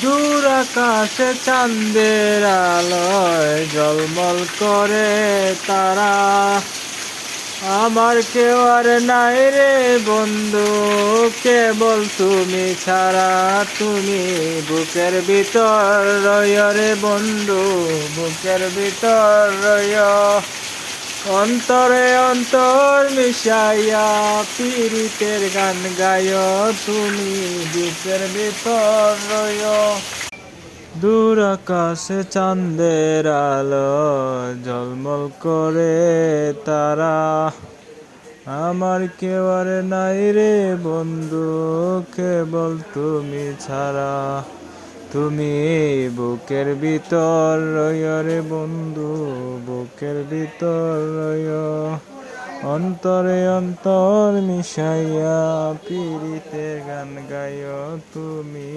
দূর আকাশে চাঁদের আলোয় ঝলমল করে তারা। আমার কেউ আর নাই রে বন্ধু, কেবল তুমি ছাড়া। তুমি বুকের ভিতর রয় রে বন্ধু, বুকের ভিতর রয়। অন্তরে অন্তর মিশাইয়া পীড়িতের গান গায়। তুমি বুকের ভিতর রয়। দূর আকাশে চাঁদের আলো ঝলমল করে তারা। আমার কেউ আর নাই রে বন্ধু, কেবল তুমি ছাড়া। তুমি বুকের ভিতর রয় রে বন্ধু, বুকের ভিতর রয়। অন্তরে অন্তর মিশাইয়া পীড়িতের গান গায়। তুমি